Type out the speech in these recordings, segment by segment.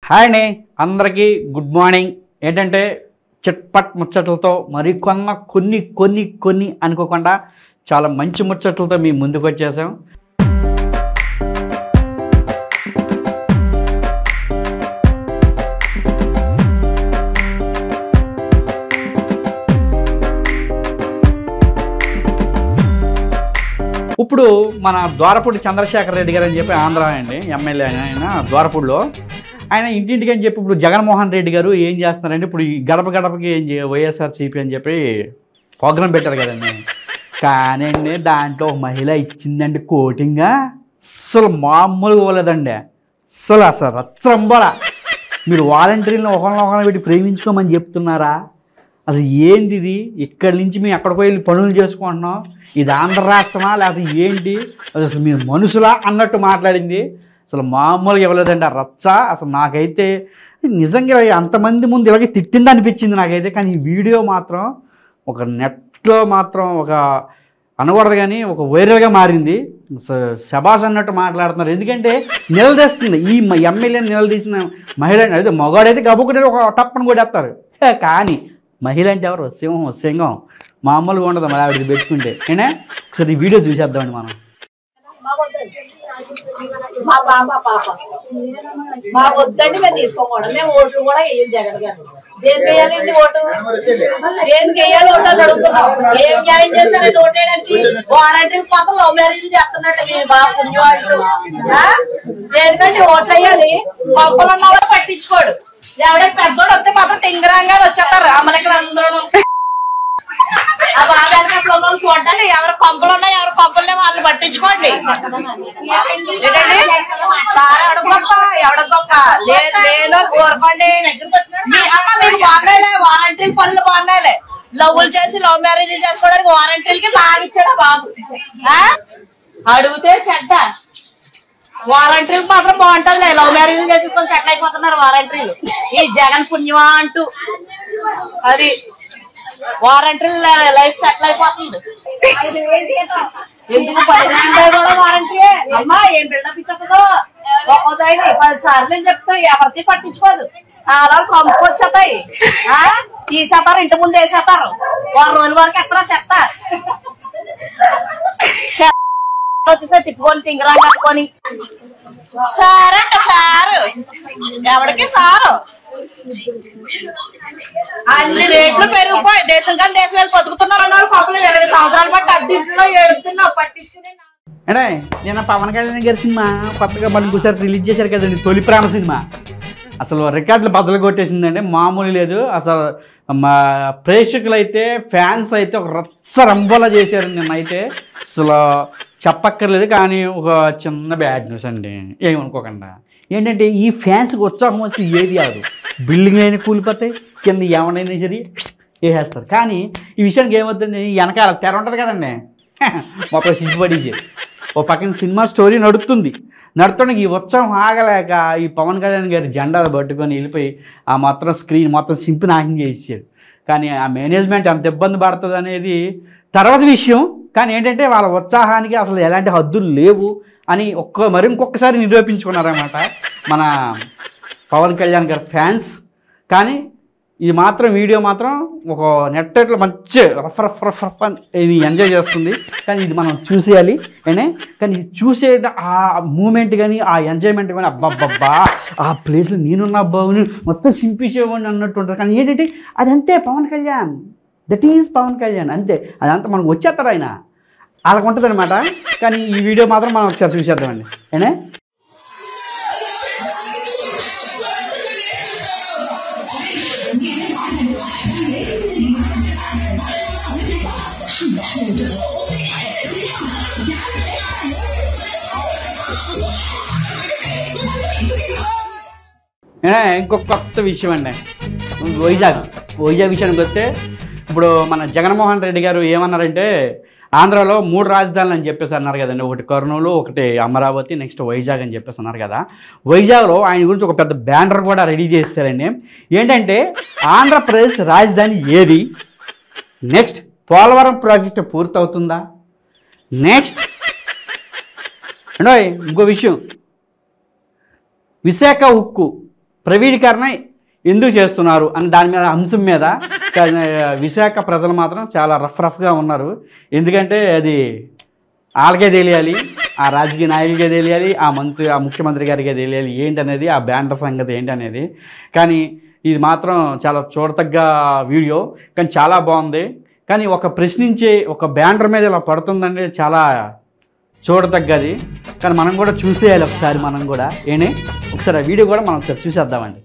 Hi అండి, అందరికీ good morning. ఏంటంటే చిట్పట్ ముచ్చట్లతో కొన్ని అనుకోకుండా చాలా మంచి ముచ్చట్లతో మీ ముందుకు వచ్చేసాం. ఇప్పుడు మన ద్వారపూడి చంద్రశేఖర్ రెడ్డి గారు అని చెప్పి ఆంధ్ర అండి ఎమ్మెల్యే ఆయన ద్వారపూడిలో ఆయన ఇంటింటికి అని చెప్పి ఇప్పుడు జగన్మోహన్ రెడ్డి గారు ఏం చేస్తున్నారంటే ఇప్పుడు ఈ గడప గడపకి వైఎస్ఆర్సీపీ అని చెప్పి ప్రోగ్రాం పెట్టారు కదండి. కానీ అండి దాంట్లో ఒక మహిళ ఇచ్చిందండి కోటింగ్గా అసలు మామూలుగా పోలేదండి. అసలు రచ్చంబల మీరు వాలంటీర్లను ఒకరిని పెట్టి ప్రేమించుకోమని చెప్తున్నారా? అసలు ఏంది ఇది? ఇక్కడి నుంచి మేము ఎక్కడికో వెళ్ళి పనులు చేసుకుంటున్నాం, ఇది ఆంధ్ర రాష్ట్రమా లేకపోతే ఏంటి, అసలు మీరు మనుషులా అన్నట్టు మాట్లాడింది. అసలు మామూలుగా ఇవ్వలేదండి ఆ రచ్చ. అసలు నాకైతే నిజంగా అంతమంది ముందు ఇలాగే తిట్టింది అనిపించింది నాకైతే. కానీ ఈ వీడియో మాత్రం ఒక నెట్లో మాత్రం ఒక అనకూడదు కానీ ఒక వైరల్గా మారింది. శబాష్ అన్నట్టు మాట్లాడుతున్నారు. ఎందుకంటే నిలదీస్తుంది ఈ ఎమ్మెల్యేని నిలదీసిన మహిళ. అదే మగాడైతే గబుకునే ఒక టప్పని కొట్టేస్తారు, కానీ మహిళ అంటే ఎవరు? సింహం మామూలుగా ఉండదు మరి ఆవిడకి పెట్టుకుంటే. నేనే ఒకసారి ఈ వీడియో చూసేద్దామండి మనం. మా వద్దండి మేము తీసుకోకూడదు, మేము ఓట్లు కూడా వేయాలి జగన్ గారు. దేనికి వేయాలండి ఓటు? దేనికి వేయాలి ఓటు అని అడుగుతున్నాం. ఏం న్యాయం చేస్తారండి ఓటు వేయడానికి? వారంటీ మాత్రం లవ్ మ్యారేజ్ చేస్తున్నట్టు మీ బాబు పుణ్యవాళ్ళు. దేనికంటే ఓట్లు వేయాలి. కొంపలున్నా కూడా పట్టించుకోడు. ఎవడైనా పెద్దోడు వస్తే మాత్రం టింగరాంగా వచ్చేస్తారు అమలకి అందరూ. ఆ బాగా చూడండి, ఎవరు కొంపలు ఉన్నాయి ఎవరు కొంపలు వాళ్ళు పట్టించుకోండి. ఏంటండి సార్ ఎవడ గొప్ప ఎవడ గొప్ప లేదు కోరుకోండి. అమ్మ మీకు బాగున్నాయిలే, వారంటీ పనులు బాగున్నాయిలే. లవ్వులు చేసి లవ్ మ్యారేజ్ చేసుకోవడానికి వారంటీలకి బాగా ఇచ్చాడు బాబు. అడిగితే చెడ్డ వారంటీలు మాత్రం బాగుంటుంది. లవ్ మ్యారేజ్ చేసేసుకొని సెటిల్ అయిపోతున్నారు వారంటీలు. ఈ జగన్ పుణ్యమా అంటూ అది వారంటీ లైఫ్ సెటిల్ అయిపోతుంది. ఎందుకు కూడా వారంటీ అమ్మా ఏం బిల్డప్ ఇచ్చదో ఒక్కోదాయి 10 సార్లు నేను చెప్తా, ఎవరికి పట్టించుకోదు. అలా పంపుకొచ్చేతాయి, తీసేస్తారు, ఇంటి ముందు వేసేస్తారు. 1 రోజుల వరకు ఎత్తరా చెత్త వచ్చేసా తిప్పుకొని తింగరా కట్టుకొని. సారంట సారు ఎవరికి సారు అన్ని రేట్లు పెరిగిపోయి దేశం కానీ దేశం వెళ్ళి బతుకుతున్నారు అన్నారు. పాపలు 20 సంవత్సరాలు బట్టి అద్దెంట్లో ఏడుతున్నావు పట్టించుకుని. అంటే నేను పవన్ కళ్యాణ్ గారి సినిమా కొత్తగా మళ్ళీ ఇంకోసారి రిలీజ్ చేశారు కదండి, తొలి ప్రేమ సినిమా. అసలు రికార్డులు బద్దలు కొట్టేసిందండి, మామూలు లేదు. అసలు మా ప్రేక్షకులు అయితే ఫ్యాన్స్ అయితే ఒక రచ్చరంబోలా చేశారు నిన్నైతే. అసలు చెప్పక్కర్లేదు. కానీ ఒక చిన్న బ్యాడ్ న్యూస్ అండి, ఏమనుకోకుండా. ఏంటంటే ఈ ఫ్యాన్స్కి ఉత్సాహం వచ్చి ఏది కాదు, బిల్డింగ్ అయినా కూలిపోతాయి, కింద ఏమైనా సరే వేసేస్తారు. కానీ ఈ విషయానికి ఏమవుతుంది, వెనకాల తెర ఉంటుంది కదండి, మొత్తం సిగ్గుపడేసి ఓ పక్కన సినిమా స్టోరీ నడుతుండగా ఈ ఉత్సవం ఆగలేక ఈ పవన్ కళ్యాణ్ గారి జెండాలు పట్టుకొని వెళ్ళిపోయి ఆ మొత్తం స్క్రీన్ మొత్తం సింపు నాశనం చేసేసాడు. కానీ ఆ మేనేజ్మెంట్ అంత ఇబ్బంది పడుతుంది అనేది తర్వాత విషయం. కానీ ఏంటంటే వాళ్ళ ఉత్సాహానికి అసలు ఎలాంటి హద్దులు లేవు అని ఇంకొకసారి నిరూపించుకున్నారన్నమాట మన పవన్ కళ్యాణ్ గారి ఫ్యాన్స్. కానీ ఇది మాత్రం వీడియో మాత్రం ఒక నెట్లో మంచి రఫ్ ఇది ఎంజాయ్ చేస్తుంది. కానీ ఇది మనం చూసేయాలి. కానీ చూసే ఆ మూమెంట్ కానీ ఆ ఎంజాయ్మెంట్ కానీ అబ్బబ్బబ్బా ఆ ప్లేస్లో నేనున్న బాబుని మొత్తం సింపేసేవాడిని అన్నట్టు ఉంటుంది. కానీ ఏంటంటే అదంతే పవన్ కళ్యాణ్, దట్ ఈజ్ పవన్ కళ్యాణ్, అంతే. అదంతా మనకు వచ్చేస్తారు ఆయన, వాళ్ళకు ఉంటుంది అనమాట. కానీ ఈ వీడియో మాత్రం మనం ఒకసారి చూసేద్దామండి. ఇంకొక కొత్త విషయం అండి, వైజాగ్ విషయానికి వస్తే ఇప్పుడు మన జగన్మోహన్ రెడ్డి గారు ఏమన్నారంటే ఆంధ్రాలో 3 రాజధానులు అని చెప్పేసి అన్నారు కదండి. ఒకటి కర్నూలు, ఒకటి అమరావతి, నెక్స్ట్ వైజాగ్ అని చెప్పేసి అన్నారు కదా. వైజాగ్లో ఆయన గురించి ఒక పెద్ద బ్యానర్ కూడా రెడీ చేస్తారండి. ఏంటంటే ఆంధ్రప్రదేశ్ రాజధాని ఏది, నెక్స్ట్ పోలవరం ప్రాజెక్టు పూర్తవుతుందా, నెక్స్ట్ ఇంకో విషయం విశాఖ ఉక్కు ప్రైవేటీకరణ ఎందుకు చేస్తున్నారు అని దాని మీద అంశం మీద విశాఖ ప్రజలు మాత్రం చాలా రఫ్గా ఉన్నారు. ఎందుకంటే అది వాళ్ళకే తెలియాలి, ఆ రాజకీయ నాయకులకే తెలియాలి, ఆ ముఖ్యమంత్రి గారికే తెలియాలి ఏంటనేది, ఆ బ్యానర్ సంగతి ఏంటనేది. కానీ ఇది మాత్రం చాలా చూడతగ్గ వీడియో, కానీ చాలా బాగుంది. కానీ ఒక ప్రశ్నించే ఒక బ్యానర్ మీద ఇలా పడుతుందంటే చాలా చూడతగ్గది. కానీ మనం కూడా చూసేయాలి ఒకసారి, మనం కూడా ఒకసారి ఆ వీడియో కూడా మనం ఒకసారి చూసేద్దామండి.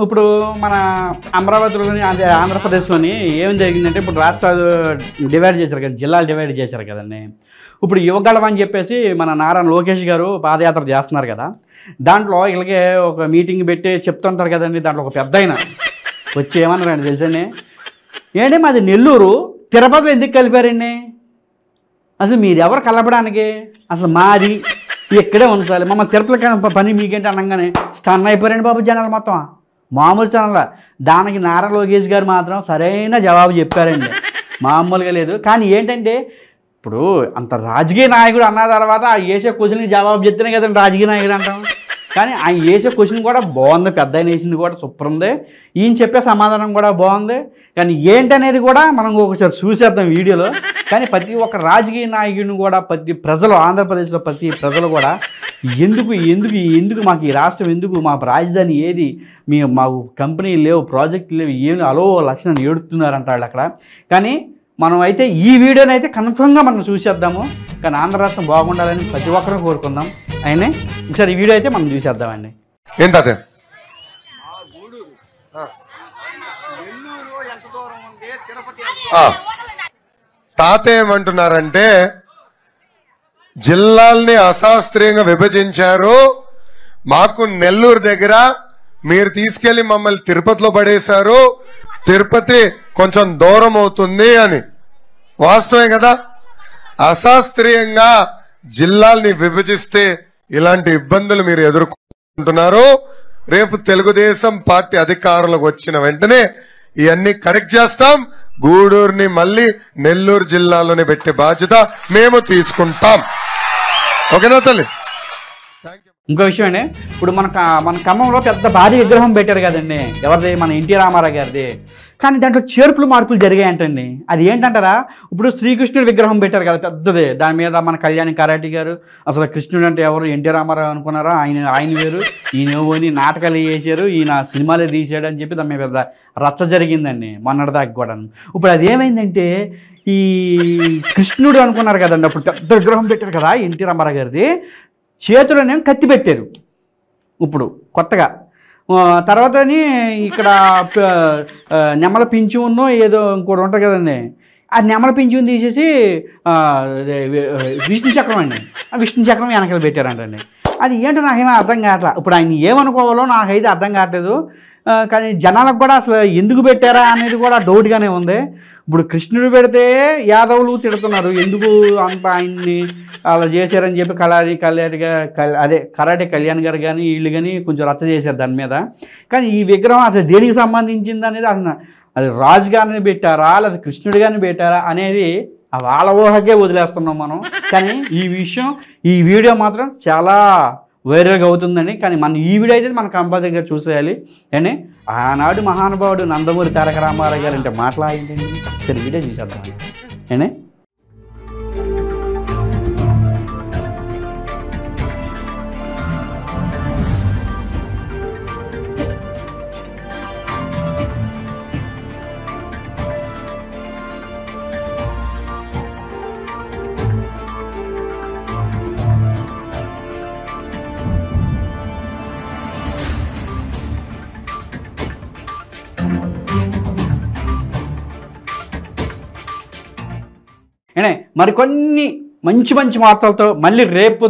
ఇప్పుడు మన అమరావతిలోని అదే ఆంధ్రప్రదేశ్లోని ఏం జరిగిందంటే, ఇప్పుడు రాష్ట్రాలు డివైడ్ చేశారు కదా, జిల్లాలు డివైడ్ చేశారు కదండి. ఇప్పుడు యువగళం అని చెప్పేసి మన నారా లోకేష్ గారు పాదయాత్ర చేస్తున్నారు కదా, దాంట్లో ఇలాగే ఒక మీటింగ్ పెట్టి చెప్తుంటారు కదండి. దాంట్లో ఒక పెద్ద ఆయన వచ్చి ఏమన్నారండి తెలుసండి, మాది నెల్లూరు తిరుపతిలో ఎందుకు కలిపారండి, అసలు మీరు ఎవరు కలపడానికి, అసలు మాది ఇక్కడే ఉంచాలి, మమ్మల్ని తిరుపతిలో పని మీకేంటి అనగానే స్టన్ అయిపోయారండి బాబు జనాలు మొత్తం. మామూలు ఛానల్. దానికి నారా లోకేష్ గారు మాత్రం సరైన జవాబు చెప్పారండి, మామూలుగా లేదు. కానీ ఏంటంటే, ఇప్పుడు అంత రాజకీయ నాయకుడు అన్న తర్వాత ఆ వేసే క్వశ్చన్కి జవాబు చెప్తేనే కదండి రాజకీయ నాయకుడు అంటాం. కానీ ఆయన వేసే క్వశ్చన్ కూడా బాగుంది, పెద్ద ఆయన వేసింది కూడా సూపర్ ఉంది, ఈయన చెప్పే సమాధానం కూడా బాగుంది. కానీ ఏంటనేది కూడా మనం ఒకసారి చూసేద్దాం వీడియోలో. కానీ ప్రతి ఒక్క రాజకీయ నాయకుడిని కూడా ప్రతి ప్రజలు, ఆంధ్రప్రదేశ్లో ప్రతి ప్రజలు కూడా ఎందుకు మాకు ఈ రాష్ట్రం, ఎందుకు మా రాజధాని ఏది, మాకు కంపెనీలు లేవు, ప్రాజెక్టులు లేవు, ఏమి అలో లక్షణాలు ఏడుతున్నారంట వాళ్ళు అక్కడ. కానీ మనం అయితే ఈ వీడియోని అయితే కన్ఫర్మ్గా మనం చూసేద్దాము. కానీ ఆంధ్ర రాష్ట్రం బాగుండాలని ప్రతి ఒక్కరూ కోరుకుందాం. అయినా ఒకసారి ఈ వీడియో అయితే మనం చూసేద్దామండి. ఏం తాత తాత ఏమంటున్నారంటే, జిల్లాల్ని అశాస్త్రీయంగా విభజించారు, మాకు నెల్లూరు దగ్గర మీరు తీసుకెళ్లి మమ్మల్ని తిరుపతిలో పడేశారు, తిరుపతి కొంచెం దూరం అవుతుంది అని. వాస్తవే కదా, అశాస్త్రీయంగా జిల్లాల్ని విభజిస్తే ఇలాంటి ఇబ్బందులు మీరు ఎదుర్కొంటున్నారు. రేపు తెలుగుదేశం పార్టీ అధికారంలోకి వచ్చిన వెంటనే ఇవన్నీ కరెక్ట్ చేస్తాం, గూడూరుని మళ్ళీ నెల్లూరు జిల్లాలోనే పెట్టే బాధ్యత మేము తీసుకుంటాం. ఓకేనా తల్లి? ఇంకో విషయం అండి, ఇప్పుడు మన ఖమ్మంలో పెద్ద భారీ విగ్రహం పెట్టారు కదండి, ఎవరిది, మన ఎన్టీ రామారావు గారిది. కానీ దాంట్లో చేర్పులు మార్పులు జరిగాయంటండి. అది ఏంటంటారా, ఇప్పుడు శ్రీకృష్ణుడి విగ్రహం పెట్టారు కదా పెద్దది, దాని మీద మన కళ్యాణి కరాటి గారు అసలు కృష్ణుడు అంటే ఎవరు, ఎన్టీ రామారావు అనుకున్నారా, ఆయన వేరు, ఈయన పోని నాటకాలు చేశారు, ఈయన సినిమాలే తీసాడు అని చెప్పి దాని మీద పెద్ద రచ్చ జరిగిందండి మొన్నటిదాకా కూడా. ఇప్పుడు అది ఏమైందంటే, ఈ కృష్ణుడు అనుకున్నారు కదండి, అప్పుడు పెద్ద విగ్రహం పెట్టారు కదా ఎన్టీ రామారావు గారిది, చేతులనేమో కత్తి పెట్టారు ఇప్పుడు కొత్తగా. తర్వాతని ఇక్కడ నెమల పింఛను ఏదో ఇంకోటి ఉంటుంది కదండి, ఆ నెమల పింఛను తీసేసి విష్ణు చక్రం అండి, ఆ విష్ణు చక్రం వెనకాల పెట్టారంటండి. అది ఏంటో నాకేమో అర్థం కావట్లేదు. ఇప్పుడు ఆయన ఏమనుకోవాలో నాకైతే అర్థం కావట్లేదు. కానీ జనాలకు కూడా అసలు ఎందుకు పెట్టారా అనేది కూడా డౌట్గానే ఉంది. ఇప్పుడు కృష్ణుడు పెడితే యాదవులు తిడుతున్నారు, ఎందుకు అంత ఆయన్ని అలా చేశారని చెప్పి కరాటే కళ్యాణ్ గారు కానీ వీళ్ళు కానీ కొంచెం రచ్చ చేశారు దాని మీద. కానీ ఈ విగ్రహం అసలు దేనికి సంబంధించింది అనేది అసలు అది రాజు గారిని పెట్టారా లేదా కృష్ణుడు గారిని పెట్టారా అనేది వాళ్ళ ఊహకే వదిలేస్తున్నాం మనం. కానీ ఈ వీడియో మాత్రం చాలా వైరల్గా అవుతుందండి. కానీ మన ఈ వీడియో అయితే మనం కంపల్సరీగా చూసేయాలి. అని ఆనాడు మహానుభావుడు నందమూరి తారక రామారావు గారు అంటే మాట్లాడింది. సరే వీడియో చూసేద్దాం. ఏనే మరికొన్ని మంచి మంచి వార్తలతో మళ్ళీ రేపు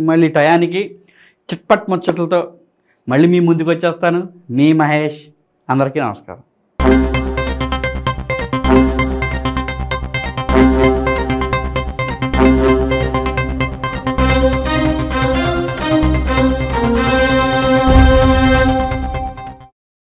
మళ్ళీ టయానికి చిట్పట్ ముచ్చట్లతో మళ్ళీ మీ ముందుకు వచ్చేస్తాను. మీ మహేష్. అందరికీ నమస్కారం.